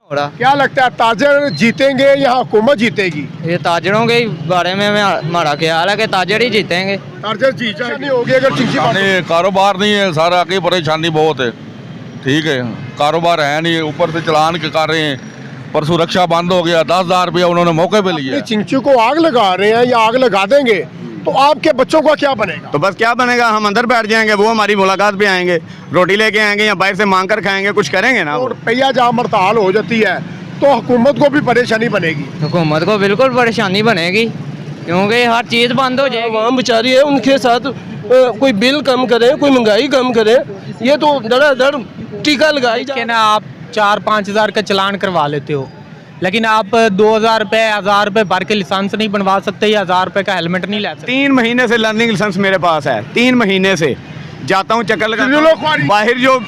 हो रहा। क्या लगता है ताजर जीतेंगे या हुकूमत जीतेगी? ये ताजरों के बारे में हमारा ख्याल है कि ताजर ही जीतेंगे। ताजर जीत नहीं होगी अगर चिंची नहीं, कारोबार नहीं है सारा, की परेशानी बहुत है। ठीक है, कारोबार है नहीं, ऊपर से चलान के कर रहे हैं, पर सुरक्षा बंद हो गया। 10,000 रुपया उन्होंने मौके पे लिया। चिंची को आग लगा रहे हैं या आग लगा देंगे तो आपके बच्चों का क्या बनेगा? तो बस क्या बनेगा, हम अंदर बैठ जाएंगे, वो हमारी मुलाकात पे आएंगे, रोटी लेके आएंगे या बाहर से मांग कर खाएंगे, कुछ करेंगे ना। और पहिया जाम हड़ताल हो जाती है तो हुकूमत को भी परेशानी बनेगी। हुकूमत को बिल्कुल परेशानी बनेगी क्योंकि हर चीज़ बंद हो जाएगी। आवाम बेचारी है, उनके साथ कोई बिल कम करे, कोई महंगाई कम करे, ये तो धड़ाधड़ टीका लगाई के ना। आप 4-5 हज़ार का चलान करवा लेते हो, लेकिन आप 2,000 रुपये 1,000 रुपये भर के लाइसेंस नहीं बनवा सकते या 1,000 रुपये का हेलमेट नहीं ले सकते। 3 महीने से लर्निंग लाइसेंस मेरे पास है, 3 महीने से जाता हूँ, चक्कर लगाता हूँ बाहर। जो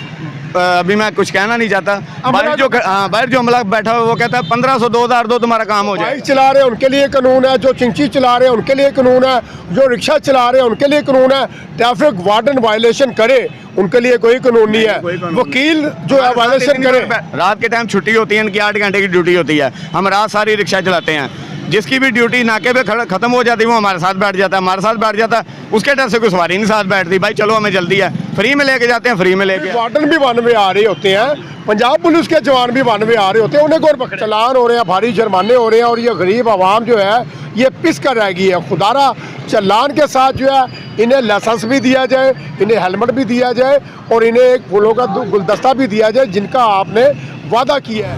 अभी मैं कुछ कहना नहीं चाहता, बाहर जो अमला बैठा हुआ वो कहता है 1,500 2,000 दो, तुम्हारा काम हो जाए। बाइक चला रहे हैं उनके लिए कानून है, जो चिंची चला रहे हैं उनके लिए कानून है, जो रिक्शा चला रहे हैं उनके लिए कानून है। ट्रैफिक वार्डन वायलेशन करे उनके लिए कोई कानून नहीं है। वकील जो है वायलेशन करे। रात के टाइम छुट्टी होती है, इनकी 8 घंटे की ड्यूटी होती है, हम रात सारी रिक्शा चलाते हैं। जिसकी भी ड्यूटी नाके पे खत्म हो जाती है वो हमारे साथ बैठ जाता है, हमारे साथ बैठ जाता है। उसके डर से कोई सवारी नहीं साथ बैठती, भाई चलो हमें जल्दी है, फ्री में लेके जाते हैं, फ्री में लेके। वार्डन भी वन में आ रहे होते हैं, पंजाब पुलिस के जवान भी वन में आ रहे होते हैं, उन्हें कौन पकड़े? चलान हो रहे हैं, भारी जुर्माने हो रहे हैं और ये गरीब आवाम जो है ये पिस कर रह गई है। खुदारा चलान के साथ जो है इन्हें लाइसेंस भी दिया जाए, इन्हें हेलमेट भी दिया जाए और इन्हें एक फूलों का गुलदस्ता भी दिया जाए जिनका आपने वादा किया है।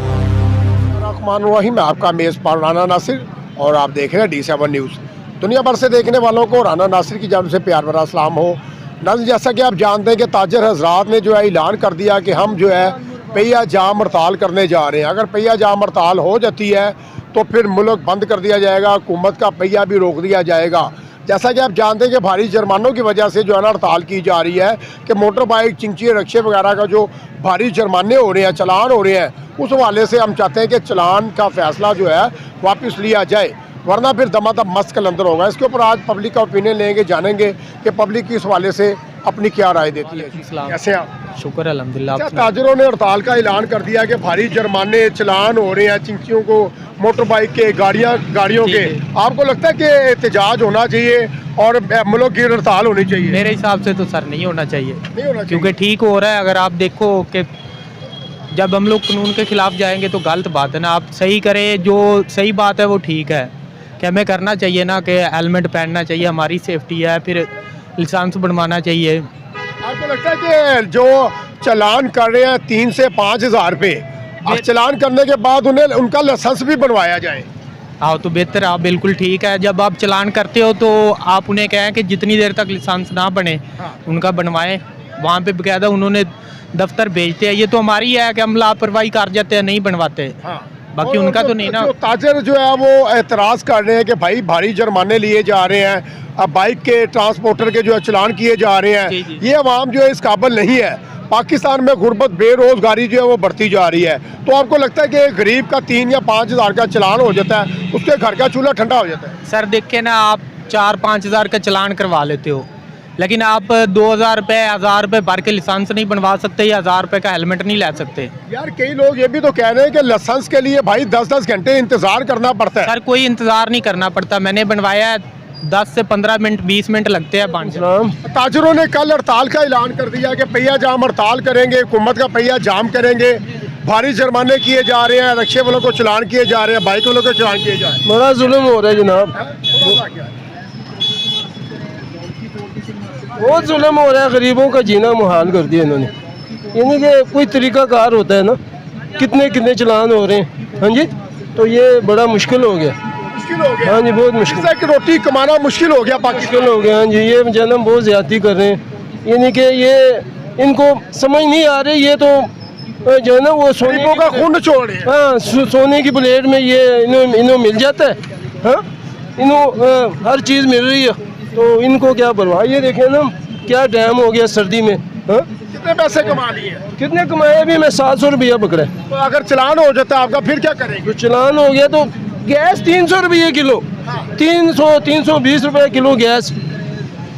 मैं आपका मेज़बान राना नासिर और आप देख रहे हैं D7 न्यूज़। दुनिया भर से देखने वालों को राना नासिर की जानिब से प्यार भरा सलाम हो। नाज़रीन, जैसा कि आप जानते हैं कि ताजर हजरात ने जो है ऐलान कर दिया कि हम जो है पहिया जाम हड़ताल करने जा रहे हैं। अगर पहिया जाम हड़ताल हो जाती है तो फिर मुल्क बंद कर दिया जाएगा, हुकूमत का पहिया भी रोक दिया जाएगा। जैसा कि आप जानते हैं कि भारी जुर्मानों की वजह से जो है ना हड़ताल की जा रही है कि मोटर बाइक, चिंची, रिक्शे वगैरह का जो भारी जुर्माने हो रहे हैं, चलान हो रहे हैं, उस हवाले से हम चाहते हैं कि चलान का फैसला जो है वापस लिया जाए, वरना फिर दमादम मस्त कलंदर होगा। इसके ऊपर आज पब्लिक का ओपिनियन लेंगे, जानेंगे कि पब्लिक की इस हवाले से अपनी क्या राय देती है। कैसे आप? शुक्र अल्हम्दुलिल्लाह। ताजरों ने हड़ताल का ऐलान कर दिया कि भारी जुर्माने, चलान हो रहे हैं चिंचियों को, मोटर बाइक के, गाड़ियों के। आपको लगता है कि एहतजाज होना चाहिए और मुल्क की हड़ताल होनी चाहिए? मेरे हिसाब से तो सर नहीं होना चाहिए, नहीं होना चाहिए क्योंकि ठीक हो रहा है। अगर आप देखो कि जब हम लोग कानून के खिलाफ जाएंगे तो गलत बात है ना। आप सही करें, जो सही बात है वो ठीक है कि हमें करना चाहिए ना, कि हेलमेट पहनना चाहिए, हमारी सेफ्टी है, फिर लाइसेंस बनवाना चाहिए। आपको लगता है कि जो चलान कर रहे हैं 3 से 5 हज़ार रुपये, चलान करने के बाद उन्हें उनका लाइसेंस भी बनवाया जाए? हाँ, तो बेहतर, आप बिल्कुल ठीक है। जब आप चलान करते हो तो आप उन्हें कहें कि जितनी देर तक लाइसेंस ना बने उनका बनवाएं। वहाँ पे बकायदा उन्होंने दफ्तर भेजते हैं। ये तो हमारी है कि हम लापरवाही कर जाते हैं, नहीं बनवाते। बाकी उनका तो नहीं ना। ताजर जो है वो एतराज़ कर रहे हैं कि भाई भारी जुर्माने लिए जा रहे हैं, अब बाइक के, ट्रांसपोर्टर के जो है चलान किए जा रहे हैं। ये अवाम जो है इस काबिल नहीं है। पाकिस्तान में गुर्बत, बेरोजगारी जो है वो बढ़ती जा रही है। तो आपको लगता है कि गरीब का 3 या 5 हज़ार का चलान हो जाता है, उसके घर का चूल्हा ठंडा हो जाता है? सर देखिए ना, आप 4-5 हज़ार का चलान करवा लेते हो, लेकिन आप 2,000 रुपये 1,000 रुपये भर के लाइसेंस नहीं बनवा सकते या 1,000 रुपये का हेलमेट नहीं ले सकते। यार कई लोग ये भी तो कह रहे हैं कि लाइसेंस के लिए भाई 10-10 घंटे इंतजार करना पड़ता है। सर कोई इंतज़ार नहीं करना पड़ता, मैंने बनवाया है, 10 से 15 मिनट 20 मिनट लगते हैं बन जाए। ताजरों ने कल हड़ताल का ऐलान कर दिया कि पहिया जाम हड़ताल करेंगे, हुकूमत का पहिया जाम करेंगे, भारी जुर्माने किए जा रहे हैं, रिक्शे वालों को चलान किए जा रहे हैं, बाइक वालों को चलान किए जा रहे हैं। बड़ा जुल्म हो रहा है जनाब, बहुत जुल्म हो रहा है। गरीबों का जीना मुहाल कर दिया इन्होंने। यानी कि कोई तरीकाकार होता है ना, कितने चलान हो रहे हैं। हाँ जी, तो ये बड़ा मुश्किल हो गया। हाँ जी, बहुत मुश्किल। रोटी कमाना मुश्किल हो गया, मुश्किल हो गया। हाँ जी, ये जन्म बहुत ज्यादती कर रहे हैं। यानी कि ये इनको समझ नहीं आ रही। ये तो जो है ना वो सोने का खून छोड़ रहे हैं। हाँ, सोने की प्लेट में ये इन्हों मिल जाता है। हाँ, इन्हों हर चीज़ मिल रही है, तो इनको क्या परवाह। ये देखें ना क्या टाइम हो गया सर्दी में। हाँ, कितने पैसे कमा लिए? कितने कमाए? अभी मैं 700 रुपया पकड़ा। तो अगर चलान हो जाता है आपका फिर क्या करेंगे? तो चलान हो गया तो गैस 300 रुपये किलो, 320 रुपये किलो गैस।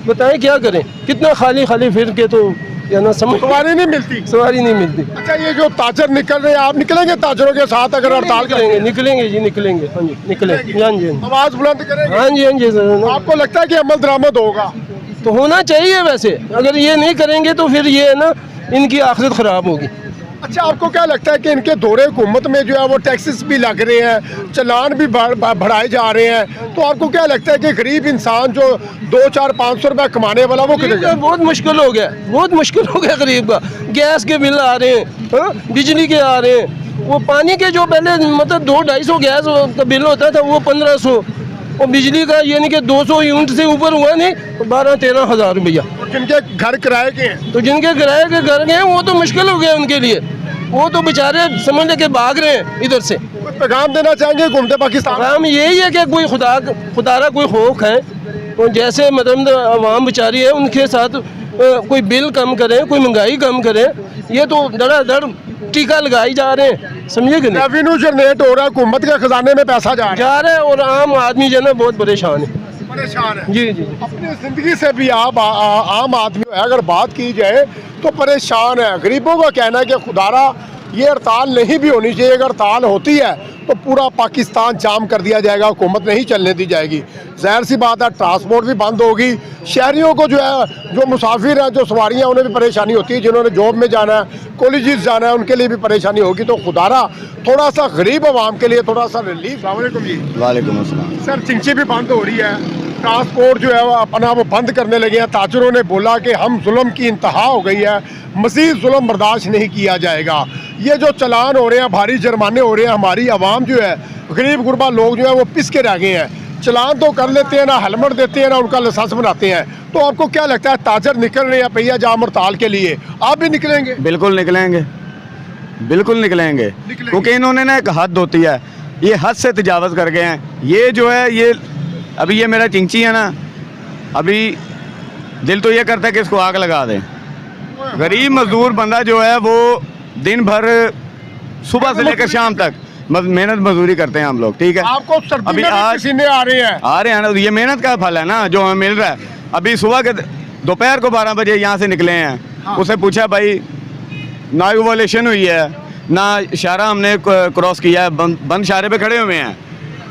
बताएं क्या करें? कितना खाली फिर के तो क्या ना समझ सवारी नहीं मिलती। सवारी नहीं मिलती। अच्छा, ये जो ताजर निकल रहे हैं, आप निकलेंगे ताजरों के साथ अगर हड़ताल निकलेंगे निकलेंगे जी, निकलेंगे। हाँ जी निकलेंगे। हाँ जी हाँ जी। आवाज बुलंद करेंगे? हाँ जी हाँ जी सर। आपको लगता है कि अमल दरामद होगा? तो होना चाहिए वैसे, अगर ये नहीं करेंगे तो फिर ये है ना, इनकी आखिरत ख़राब होगी। अच्छा, आपको क्या लगता है कि इनके दौरे हुकूमत में जो है वो टैक्सेस भी लग रहे हैं, चलान भी बढ़ाए जा रहे हैं, तो आपको क्या लगता है कि गरीब इंसान जो 200-400-500 रुपए कमाने वाला वो किधर जाए? बहुत मुश्किल हो गया, बहुत मुश्किल हो गया गरीब का। गैस के बिल आ रहे हैं, हाँ? बिजली के आ रहे हैं, वो पानी के जो पहले मतलब 200-250 गैस का बिल होता था वो 1500, और बिजली का यानी कि 200 यूनिट से ऊपर हुआ नहीं तो 12-13 हज़ार रुपया। जिनके घर किराए के हैं, तो जिनके किराए के घर गए वो तो मुश्किल हो गया उनके लिए, वो तो बेचारे समझ ले के भाग रहे हैं इधर से। कुछ पैगाम देना चाहेंगे घूमते पाकिस्तान? हम यही है कि कोई खुदारा कोई खौफ है, तो जैसे मतलब आवाम बेचारी है उनके साथ कोई बिल कम करें, कोई महंगाई कम करें। ये तो धड़ाधड़ टीका लगाई जा रहे हैं, समझे कि नहीं? रेवेन्यू जनरेट हो रहा है, हुकूमत के खजाने में पैसा जा रहा है, और आम आदमी जो है ना बहुत परेशान है। परेशान है। जी जी। अपनी जिंदगी से भी आप आम आदमी अगर बात की जाए तो परेशान है। गरीबों का कहना है कि खुदारा ये हड़ताल नहीं भी होनी चाहिए, अगर हड़ताल होती है तो पूरा पाकिस्तान जाम कर दिया जाएगा, हुकूमत नहीं चलने दी जाएगी। जाहिर सी बात है, ट्रांसपोर्ट भी बंद होगी, शहरियों को जो है, जो मुसाफिर हैं, जो सवारियां, उन्हें भी परेशानी होती है, जिन्होंने जॉब में जाना है, कॉलेजेस जाना है, उनके लिए भी परेशानी होगी। तो खुदारा थोड़ा सा गरीब आवाम के लिए थोड़ा सा रिलीफ। वालेकुम अस्सलाम। सर, चिंची भी बंद हो रही है, ट्रांसपोर्ट जो है वो अपना वो बंद करने लगे हैं। ताजरों ने बोला कि हम जुल्म की इंतहा हो गई है, मज़ीद जुल्म बर्दाश्त नहीं किया जाएगा। ये जो चलान हो रहे हैं, भारी जुर्माने हो रहे हैं, हमारी आवाम जो है, गरीब गुरबा लोग जो है वो पिस के रह गए हैं। चलान तो कर लेते हैं ना, हेलमेट देते हैं ना, उनका लाइसेंस बनाते हैं। तो आपको क्या लगता है, ताजर निकल रहे हैं पहिया जाम हड़ताल के लिए, आप भी निकलेंगे? बिल्कुल निकलेंगे, बिल्कुल निकलेंगे, क्योंकि इन्होंने ना एक हद होती है, ये हद से तजावज़ कर गए हैं। ये जो है, ये अभी ये मेरा चिंची है ना, अभी दिल तो ये करता है कि इसको आग लगा दें। गरीब मजदूर बंदा जो है वो दिन भर सुबह से लेकर शाम तक मेहनत मजदूरी करते हैं हम लोग, ठीक है। आपको सर्दी अभी में भी आज पसीने आ रहे हैं ना, ये मेहनत का फल है ना जो हमें मिल रहा है। अभी सुबह के दोपहर को 12 बजे यहाँ से निकले हैं। हाँ। उसे पूछा, भाई ना इवोल्यूशन हुई है ना इशारा हमने क्रॉस किया है, बंद इशारे पे खड़े हुए हैं।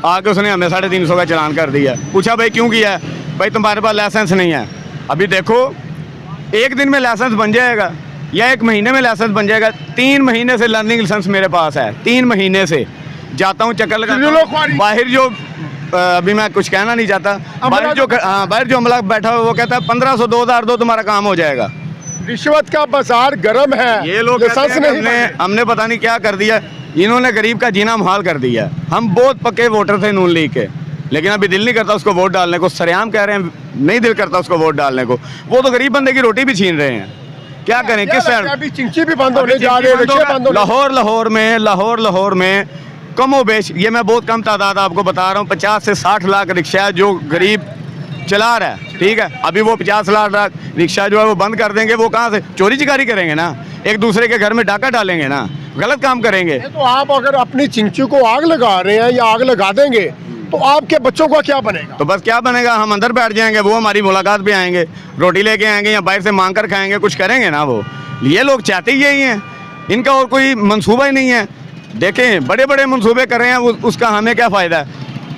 आके उसने हमें 350 का चलान कर दिया। पूछा, भाई क्यों किया है? भाई तुम्हारे पास लाइसेंस नहीं है। अभी देखो, एक दिन में लाइसेंस बन जाएगा या एक महीने में लाइसेंस बन जाएगा। 3 महीने से लर्निंग लाइसेंस मेरे पास है, 3 महीने से जाता हूँ, चक्कर लगाता हूँ। बाहर जो अभी मैं कुछ कहना नहीं चाहता, बाहर जो अमला बैठा हुआ वो कहता है 1500 2000 दो, तुम्हारा काम हो जाएगा। रिश्वत का बाजार गर्म है। ये लोग हमने पता नहीं क्या कर दिया, इन्होंने गरीब का जीना मुहाल कर दिया। हम बहुत पक्के वोटर थे नून लीग के, लेकिन अभी दिल नहीं करता उसको वोट डालने को। सरेआम कह रहे हैं नहीं दिल करता उसको वोट डालने को। वो तो गरीब बंदे की रोटी भी छीन रहे हैं। क्या करें? किस चिंची भी बंद होने जा रहे हैं। लाहौर में कमोबेश, ये मैं बहुत कम तादाद आपको बता रहा हूँ, 50 से 60 लाख रिक्शा जो गरीब चला रहा है, ठीक है। अभी वो 50 लाख रिक्शा जो है वो बंद कर देंगे। वो कहाँ से चोरी चिकारी करेंगे ना, एक दूसरे के घर में डाका डालेंगे ना, गलत काम करेंगे। तो आप अगर अपनी चिंची को आग लगा रहे हैं या आग लगा देंगे तो आपके बच्चों का क्या बनेगा? तो बस क्या बनेगा, हम अंदर बैठ जाएंगे, वो हमारी मुलाकात पे आएंगे, रोटी लेके आएंगे या बाहर से मांग कर खाएंगे, कुछ करेंगे ना वो। ये लोग चाहते ही यही हैं, इनका और कोई मंसूबा ही नहीं है। देखें, बड़े बड़े मंसूबे कर रहे हैं, उसका हमें क्या फ़ायदा है?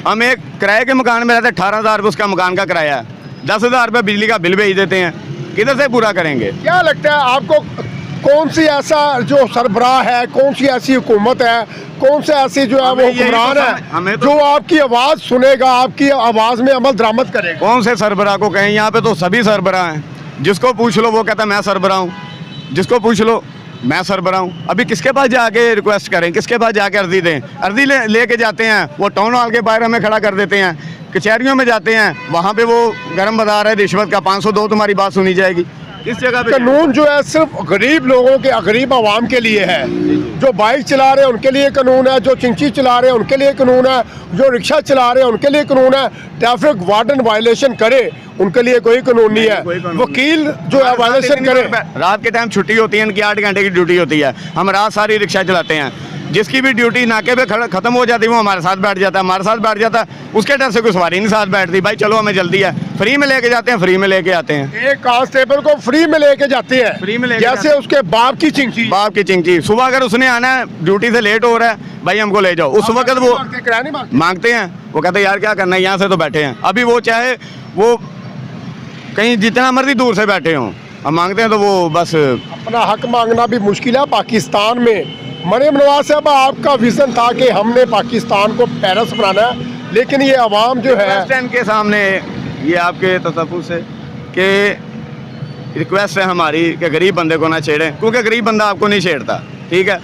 हम एक किराए के मकान में रहते हैं, 18,000 रुपये उसका मकान का किराया है, 10,000 रुपये बिजली का बिल भेज देते हैं, किधर से पूरा करेंगे? क्या लगता है आपको, कौन सी ऐसा जो सरबराह है, कौन सी ऐसी हुकूमत है, कौन से ऐसी जो है वो हुक्मरान है जो आपकी आवाज़ सुनेगा, आपकी आवाज़ में अमल दरामद करेगा? कौन से सरबराह को कहें? यहाँ पे तो सभी सरबराह हैं। जिसको पूछ लो वो कहता है मैं सरबराह हूँ, जिसको पूछ लो मैं सरबराह हूँ। अभी किसके पास जाके रिक्वेस्ट करें, किसके पास जाके अर्जी दें? अर्जी लेके जाते हैं, वो टाउन हॉल के बाहर हमें खड़ा कर देते हैं। कचहरियों में जाते हैं, वहाँ पे वो गर्म बाजार है, रिश्वत का 500 दो, तुम्हारी बात सुनी जाएगी। इस जगह पे कानून जो है सिर्फ गरीब लोगों के, गरीब आवाम के लिए है। जो बाइक चला रहे हैं उनके लिए कानून है, जो चिंची चला रहे हैं उनके लिए कानून है, जो रिक्शा चला रहे हैं उनके लिए कानून है। ट्रैफिक वार्डन वायलेशन करे उनके लिए कोई कानून नहीं है। वकील जो है वायलेशन करे, रात के टाइम छुट्टी होती है, इनकी 8 घंटे की ड्यूटी होती है, हम रात सारी रिक्शा चलाते हैं। जिसकी भी ड्यूटी नाके पे खत्म हो जाती है वो हमारे साथ बैठ जाता है, हमारे साथ बैठ जाता है, उसके डर से कोई सवारी नहीं साथ बैठती। भाई चलो हमें जल्दी है, फ्री में लेके जाते हैं, फ्री में लेके आते हैं। एक कांस्टेबल को फ्री में लेके जाते हैं, फ्री में लेके जैसे उसके बाप की चिंची। बाप की चिंची। सुबह अगर उसने आना है, ड्यूटी से लेट हो रहा है, भाई हमको ले जाओ, उस वक्त वो किराया नहीं मांगते। मांगते हैं। वो कहते हैं यार क्या करना है, यहाँ से तो बैठे हैं। अभी वो चाहे वो कहीं जितना मर्जी दूर से बैठे हों, हम मांगते हैं तो वो बस अपना हक मांगना भी मुश्किल है पाकिस्तान में। मरियम नवाज साहब, आपका विजन था कि हमने पाकिस्तान को पेरिस बनाना है, लेकिन ये अवाम जो है स्टैंड के सामने ये आपके तसव्वुर से कि रिक्वेस्ट है हमारी कि गरीब बंदे को ना छेड़ें, क्योंकि गरीब बंदा आपको नहीं छेड़ता, ठीक है।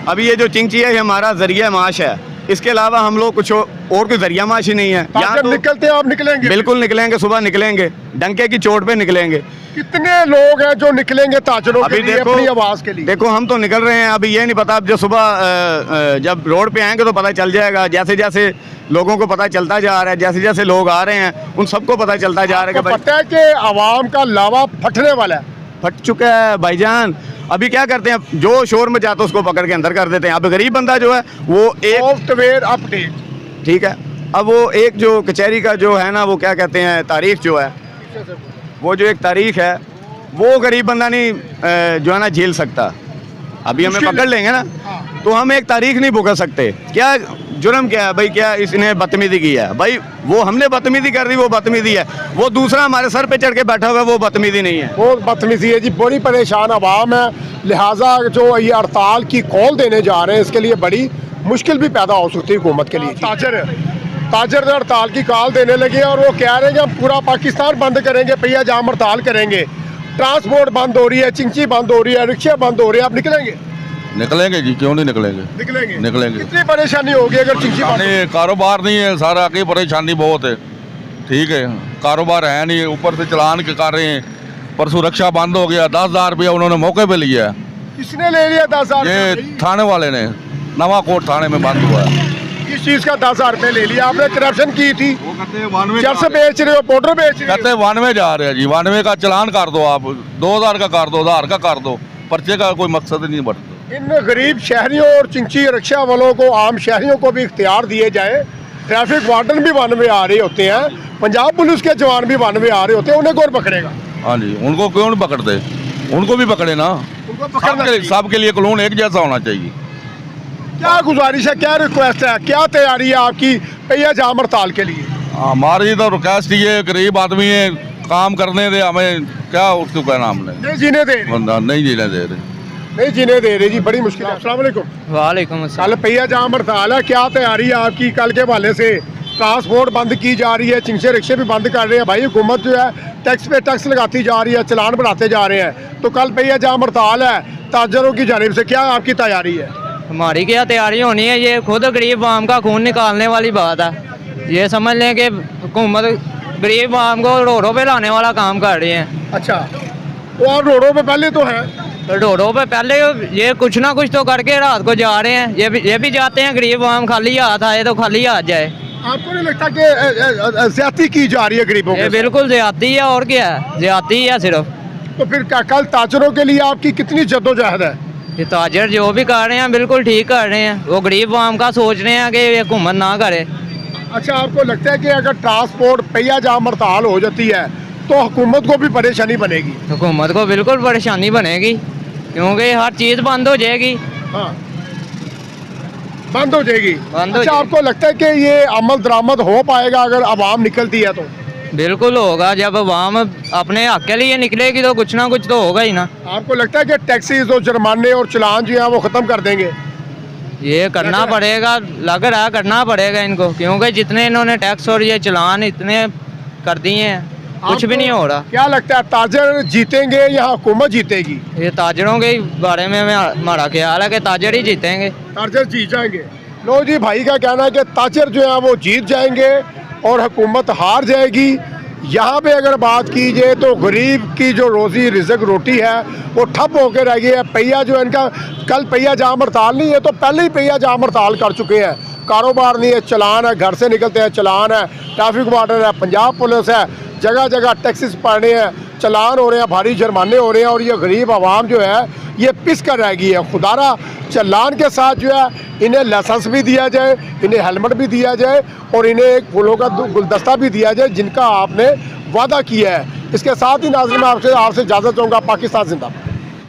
अभी ये जो चिंची है ये हमारा जरिया माश है, इसके अलावा हम लोग कुछ और कोई जरिया माश ही नहीं है। जब निकलते हैं आप निकलेंगे? बिल्कुल निकलेंगे, सुबह निकलेंगे, डंके की चोट पे निकलेंगे। कितने लोग हैं जो निकलेंगे ताजरों के अभी लिए, अपनी आवाज के लिए? देखो हम तो निकल रहे हैं, अभी ये नहीं पता, अब जो सुबह जब रोड पे आएंगे तो पता चल जाएगा। जैसे जैसे लोगों को पता चलता जा रहा है, जैसे जैसे लोग आ रहे हैं उन सबको पता चलता जा रहा है कि भाई पता है कि आवाम का लावा फटने वाला है, फट चुका है भाईजान। अभी क्या करते हैं, जो शोर में जाता है उसको पकड़ के अंदर कर देते हैं। अब गरीब बंदा जो है वो एक सॉफ्टवेयर अपडेट, ठीक है, अब वो एक जो कचहरी का जो है ना, वो क्या कहते हैं, तारीख जो है, वो जो एक तारीख है वो गरीब बंदा नहीं जो है ना झेल सकता। अभी हमें पकड़ लेंगे ना तो हम एक तारीख नहीं भुगत सकते। क्या जुर्म क्या है भाई, क्या इसने बदतमीजी की है? भाई वो हमने बदतमीजी कर दी, वो बदतमीजी है। वो दूसरा हमारे सर पे चढ़ के बैठा हुआ है, वो बदतमीजी नहीं है। वो बदतमीजी है जी। बड़ी परेशान आवाम है, लिहाजा जो ये हड़ताल की कॉल देने जा रहे हैं इसके लिए बड़ी मुश्किल भी पैदा हो सकती है हुकूमत के लिए। ताजर हड़ताल की कॉल देने लगे और वो कह रहे हैं कि हम पूरा पाकिस्तान बंद करेंगे, पहिया जाम हड़ताल करेंगे, ट्रांसपोर्ट बंद हो रही है, चिंची बंद हो रही है, रिक्शा बंद हो रही है। आप निकलेंगे? निकलेंगे जी, क्यों नहीं निकलेंगे, निकलेंगे। निकलेंगे। कितनी परेशानी होगी अगर चिंची बंद नहीं, कारोबार नहीं है सारा, की परेशानी बहुत है, ठीक है, कारोबार है नहीं, ऊपर से चलान के कर रहे हैं। पर सुरक्षा बंद हो गया, 10,000 रुपया उन्होंने मौके पे लिया है। किसने ले लिया 10,000? ये थाने वाले ने, नवाकोट थाने में बंद हुआ है। किस चीज़ का 10,000 रुपये ले लिया? आपने करप्शन की थी, चरस बेच रहे हो, पाउडर बेच रहे हो। कहते 92 जा रहे हैं जी, 92 का चलान कर दो आप, 2,000 का कर दो, 1,000 का कर दो, पर्चे का कोई मकसद नहीं बढ़ता। इन गरीब शहरियों और चिंची रिक्शा वालों को, आम शहरियों को भी इख्तियार दिए जाए। ट्रैफिक वार्डन भी 92 आ रहे होते हैं, पंजाब पुलिस के जवान भी 92 आ रहे होते हैं, उन्हें कौन पकड़ेगा? हाँ जी, उनको क्यों नहीं पकड़ते? उनको भी पकड़े ना, उनको पकड़ना चाहिए। सबके लिए कानून एक जैसा होना चाहिए। क्या गुजारिश है, क्या रिक्वेस्ट है, क्या तैयारी है आपकी पहिया जाम हड़ताल के लिए? हमारी तो रिक्वेस्ट ये, गरीब आदमी है, काम करने दे हमें, क्या उसको कहना हमने, नहीं जीने दे रहे, बंदा नहीं जीने दे रहे, नहीं जीने दे रहे जी, बड़ी मुश्किल है। अस्सलाम वालेकुम। वालेकुम अस्सलाम। कल पहिया जाम हड़ताल है, क्या तैयारी है आपकी? कल के हवाले से ट्रांसपोर्ट बंद की जा रही है, चिंचे रिक्शे भी बंद कर रहे हैं। भाई हुकूमत जो है टैक्स पे टैक्स लगाती जा रही है, चलान बढ़ाते जा रहे हैं, तो कल पहिया जाम हड़ताल है, ताजरों की जानिब से क्या आपकी तैयारी है? हमारी क्या तैयारी होनी है, ये खुद गरीब आवाम का खून निकालने वाली बात है। ये समझ लें कि हुकूमत गरीब आवाम को रोडों पे लाने वाला काम कर रही है। अच्छा, तो आप रोडों पे पहले तो हैं, रोडों पे पहले ये कुछ ना कुछ तो करके रात को जा रहे हैं, ये भी जाते हैं। गरीब आवाम खाली हाथ आए तो खाली हाथ जाए। आपको नहीं लगता कि ज्यादती की जा रही है गरीबों ये के? बिल्कुल ज्यादती है, और क्या है, ज्यादती है सिर्फ। तो फिर कल ताजरों के लिए आपकी कितनी जद्दोजहद है? ये ताजर जो भी कर रहे हैं बिल्कुल ठीक कर रहे हैं, वो गरीब आवाम का सोच रहे हैं कि ये हुकूमत ना करे। अच्छा, आपको लगता है कि अगर ट्रांसपोर्ट पहिया जाम हड़ताल हो जाती है तो हुकूमत को भी परेशानी बनेगी? हुकूमत को बिल्कुल परेशानी बनेगी, क्योंकि हर चीज़ बंद हो जाएगी। हाँ, बंद हो जाएगी। बंद हो अच्छा, जाएगी। आपको लगता है कि ये अमल दरामद हो पाएगा अगर आवाम निकलती है तो? बिल्कुल होगा, जब आवाम अपने हक के लिए निकलेगी तो कुछ ना कुछ तो होगा ही ना। आपको लगता है कि टैक्सीज और जुर्माने और चलान जो है वो ख़त्म कर देंगे? ये करना पड़ेगा, लग रहा है करना पड़ेगा इनको, क्योंकि जितने इन्होंने टैक्स और ये चलान इतने कर दिए हैं, कुछ भी नहीं हो रहा। क्या लगता है, ताजर जीतेंगे या हुकूमत जीतेगी? ये ताजरों के बारे में हमारा ख्याल है कि ताजर ही जीतेंगे। ताजर जीत जाएंगे। लो जी, भाई का कहना है कि ताजर जो है वो जीत जाएंगे और हुकूमत हार जाएगी। यहाँ पे अगर बात की जाए तो गरीब की जो रोज़ी रिज़्क रोटी है वो ठप होकर रह गई है। पहिया जो है इनका, कल पहिया जाम हड़ताल नहीं है तो पहले ही पहिया जाम हड़ताल कर चुके हैं। कारोबार नहीं है, चलान है, घर से निकलते हैं चलान है, ट्रैफिक वार्डन है, पंजाब पुलिस है, जगह जगह टैक्सेस पड़ रहे हैं, चलान हो रहे हैं, भारी जुर्माने हो रहे हैं। और ये गरीब आवाम जो है ये पिस कर रह गई है। खुदारा चालान के साथ जो है इन्हें लाइसेंस भी दिया जाए, इन्हें हेलमेट भी दिया जाए और इन्हें एक फूलों का गुलदस्ता भी दिया जाए जिनका आपने वादा किया है। इसके साथ ही नाज़रीन मैं आपसे इजाज़त चाहूँगा। पाकिस्तान जिंदाबाद।